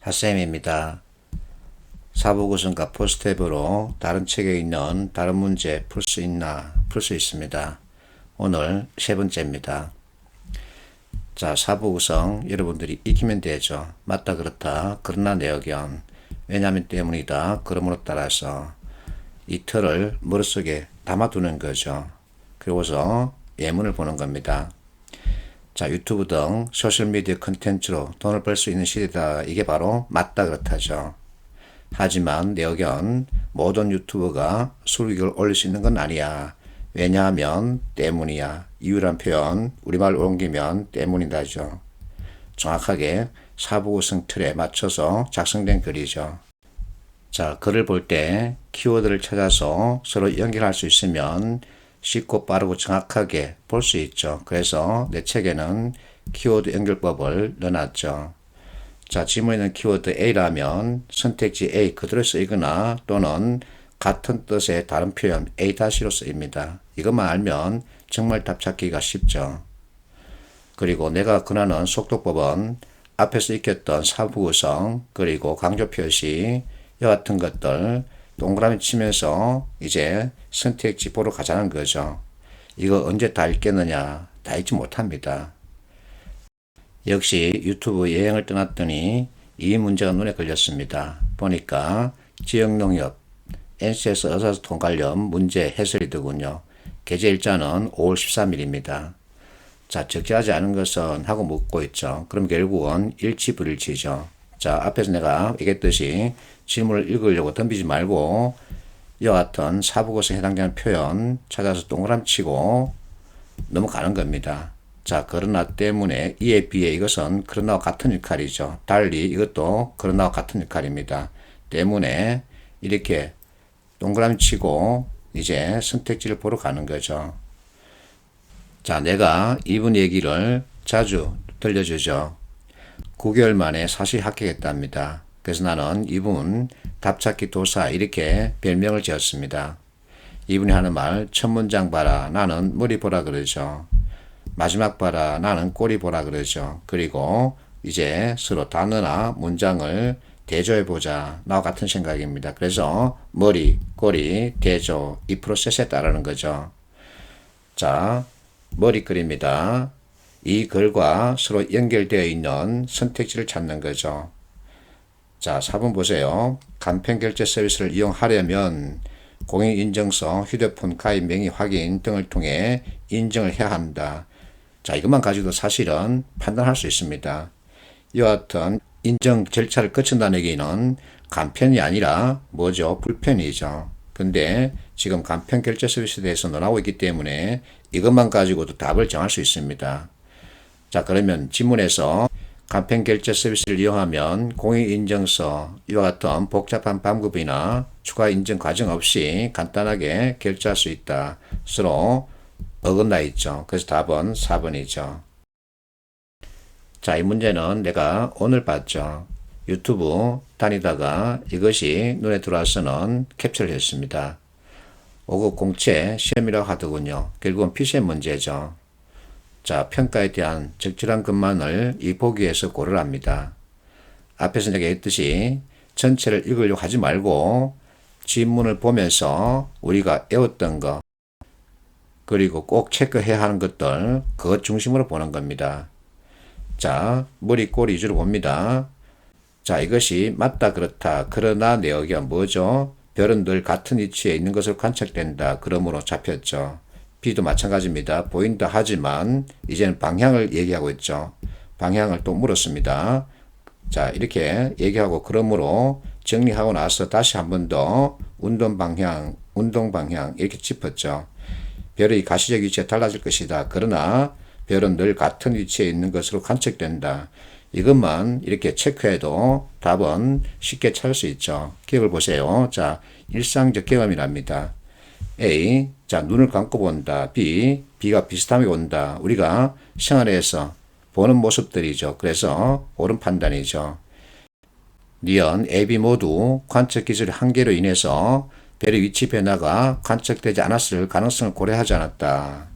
핫쌤입니다. 사부구성과 포스트앱으로 다른 책에 있는 다른 문제 풀 수 있나? 풀 수 있습니다. 오늘 세 번째입니다. 자, 사부구성 여러분들이 익히면 되죠. 맞다 그렇다 그러나 내 의견 왜냐면 때문이다 그러므로 따라서 이 틀을 머릿속에 담아두는 거죠. 그리고서 예문을 보는 겁니다. 자, 유튜브 등 소셜미디어 컨텐츠로 돈을 벌 수 있는 시대다. 이게 바로 맞다 그렇다죠. 하지만 내 의견 모든 유튜버가 수익을 올릴 수 있는 건 아니야. 왜냐하면 때문이야. 이유란 표현 우리말로 옮기면 때문이다죠. 정확하게 사부구성 틀에 맞춰서 작성된 글이죠. 자, 글을 볼 때 키워드를 찾아서 서로 연결할 수 있으면 쉽고 빠르고 정확하게 볼 수 있죠. 그래서 내 책에는 키워드 연결법을 넣어놨죠. 자, 지문에 있는 키워드 A라면 선택지 A 그대로 쓰이거나 또는 같은 뜻의 다른 표현 A-로 쓰입니다. 이것만 알면 정말 답 찾기가 쉽죠. 그리고 내가 권하는 속도법은 앞에서 익혔던 사부구성 그리고 강조 표시 이와 같은 것들 동그라미 치면서 이제 선택지 보러 가자는 거죠. 이거 언제 다 읽겠느냐? 다 읽지 못합니다. 역시 유튜브 여행을 떠났더니 이 문제가 눈에 걸렸습니다. 보니까 지역농협 NCS 의사소통 관련 문제 해설이더군요. 게재 일자는 5월 13일입니다. 자, 적재하지 않은 것은 하고 묻고 있죠. 그럼 결국은 일치불일치죠. 자, 앞에서 내가 얘기했듯이 질문을 읽으려고 덤비지 말고 이와 같은 사부구성에 해당되는 표현 찾아서 동그라미 치고 넘어가는 겁니다. 자, 그러나 때문에 이에 비해 이것은 그러나와 같은 역할이죠. 달리 이것도 그러나와 같은 역할입니다. 때문에 이렇게 동그라미 치고 이제 선택지를 보러 가는 거죠. 자, 내가 이분 얘기를 자주 들려주죠. 9개월 만에 사실 합격했답니다. 그래서 나는 이분 답찾기 도사 이렇게 별명을 지었습니다. 이분이 하는 말 첫 문장 봐라 나는 머리 보라 그러죠. 마지막 봐라 나는 꼬리 보라 그러죠. 그리고 이제 서로 단어나 문장을 대조해보자 나와 같은 생각입니다. 그래서 머리, 꼬리, 대조 이 프로세스에 따르는 거죠. 자, 머리글입니다. 이 글과 서로 연결되어 있는 선택지를 찾는 거죠. 자, 4번 보세요. 간편결제 서비스를 이용하려면 공인인증서, 휴대폰 가입 명의 확인 등을 통해 인증을 해야 한다. 자, 이것만 가지고도 사실은 판단할 수 있습니다. 이와 같은 인증 절차를 거친다는 얘기는 간편이 아니라 뭐죠? 불편이죠. 근데 지금 간편결제 서비스에 대해서 논하고 있기 때문에 이것만 가지고도 답을 정할 수 있습니다. 자, 그러면 지문에서 간편결제 서비스를 이용하면 공인인증서 이와 같은 복잡한 방법이나 추가 인증 과정 없이 간단하게 결제할 수 있다. 서로 어긋나 있죠. 그래서 답은 4번이죠. 자, 이 문제는 내가 오늘 봤죠. 유튜브 다니다가 이것이 눈에 들어와서는 캡처를 했습니다. 5급 공채 시험이라고 하더군요. 결국은 피시의 문제죠. 자, 평가에 대한 적절한 것만을 이 보기에서 고르랍니다. 앞에서 내가 했듯이 전체를 읽으려고 하지 말고 지문을 보면서 우리가 외웠던 거 그리고 꼭 체크해야 하는 것들 그것 중심으로 보는 겁니다. 자, 머리 꼬리 위주로 봅니다. 자, 이것이 맞다 그렇다 그러나 내 의견 뭐죠? 별은 늘 같은 위치에 있는 것으로 관측된다. 그러므로 잡혔죠. B도 마찬가지입니다. 보인다 하지만 이제는 방향을 얘기하고 있죠. 방향을 또 물었습니다. 자, 이렇게 얘기하고 그러므로 정리하고 나서 다시 한 번 더 운동 방향 이렇게 짚었죠. 별의 가시적 위치가 달라질 것이다. 그러나 별은 늘 같은 위치에 있는 것으로 관측된다. 이것만 이렇게 체크해도 답은 쉽게 찾을 수 있죠. 기억을 보세요. 자, 일상적 경험이랍니다. A, 자, 눈을 감고 본다. B, B가 비슷하게 본다. 우리가 생활에서 보는 모습들이죠. 그래서 옳은 판단이죠. 니은, A, B 모두 관측 기술의 한계로 인해서 별의 위치 변화가 관측되지 않았을 가능성을 고려하지 않았다.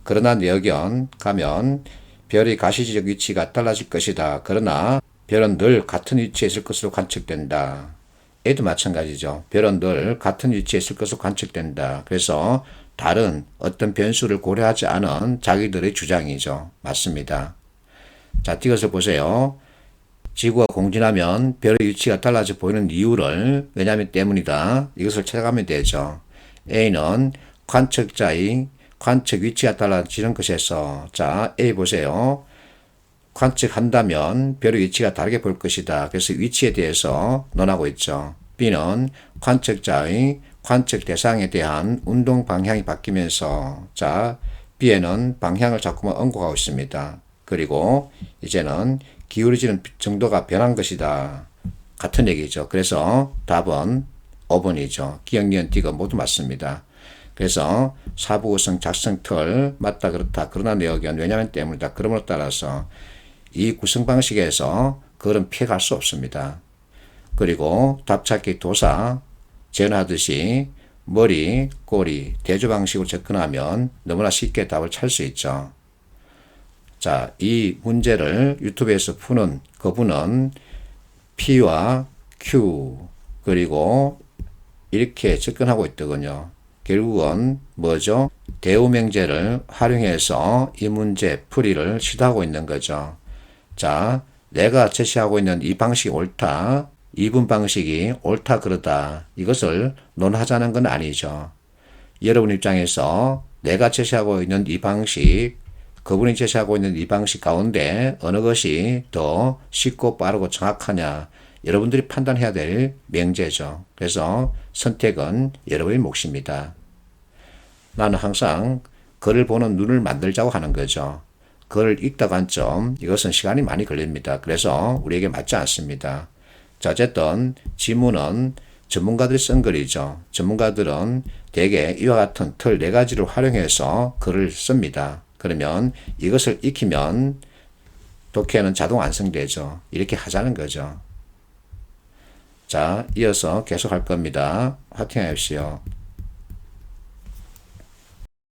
그러나 내 의견 가면 별의 가시적 위치가 달라질 것이다. 그러나 별은 늘 같은 위치에 있을 것으로 관측된다. A도 마찬가지죠. 별은 늘 같은 위치에 있을 것으로 관측된다. 그래서 달은 어떤 변수를 고려하지 않은 자기들의 주장이죠. 맞습니다. 자, 이것을 보세요. 지구가 공진하면 별의 위치가 달라져 보이는 이유를 왜냐하면 때문이다. 이것을 찾아가면 되죠. A는 관측자의 관측 위치가 달라지는 것에서 자, A 보세요. 관측한다면 별의 위치가 다르게 볼 것이다. 그래서 위치에 대해서 논하고 있죠. B는 관측자의 관측 대상에 대한 운동 방향이 바뀌면서 자, B에는 방향을 자꾸만 옮겨가고 있습니다. 그리고 이제는 기울어지는 정도가 변한 것이다. 같은 얘기죠. 그래서 답은 5번이죠. 기억, 니은, D가 모두 맞습니다. 그래서 사부구성, 작성틀 맞다 그렇다. 그러나 내 의견 왜냐하면 때문이다. 그러므로 따라서 이 구성 방식에서 그런 피해갈 수 없습니다. 그리고 답찾기 도사 재현하듯이 머리, 꼬리, 대조 방식으로 접근하면 너무나 쉽게 답을 찾을 수 있죠. 자, 이 문제를 유튜브에서 푸는 그분은 P와 Q 그리고 이렇게 접근하고 있더군요. 결국은 뭐죠? 대우명제를 활용해서 이 문제 풀이를 시도하고 있는 거죠. 자, 내가 제시하고 있는 이 방식이 옳다. 이분 방식이 옳다 그러다. 이것을 논하자는 건 아니죠. 여러분 입장에서 내가 제시하고 있는 이 방식, 그분이 제시하고 있는 이 방식 가운데 어느 것이 더 쉽고 빠르고 정확하냐. 여러분들이 판단해야 될 명제죠. 그래서 선택은 여러분의 몫입니다. 나는 항상 글을 보는 눈을 만들자고 하는 거죠. 글을 읽다가 한 점, 이것은 시간이 많이 걸립니다. 그래서 우리에게 맞지 않습니다. 자, 어쨌든 지문은 전문가들이 쓴 글이죠. 전문가들은 대개 이와 같은 틀 4가지를 활용해서 글을 씁니다. 그러면 이것을 익히면 독해는 자동 완성되죠. 이렇게 하자는 거죠. 자, 이어서 계속 할 겁니다. 화이팅 하십시오.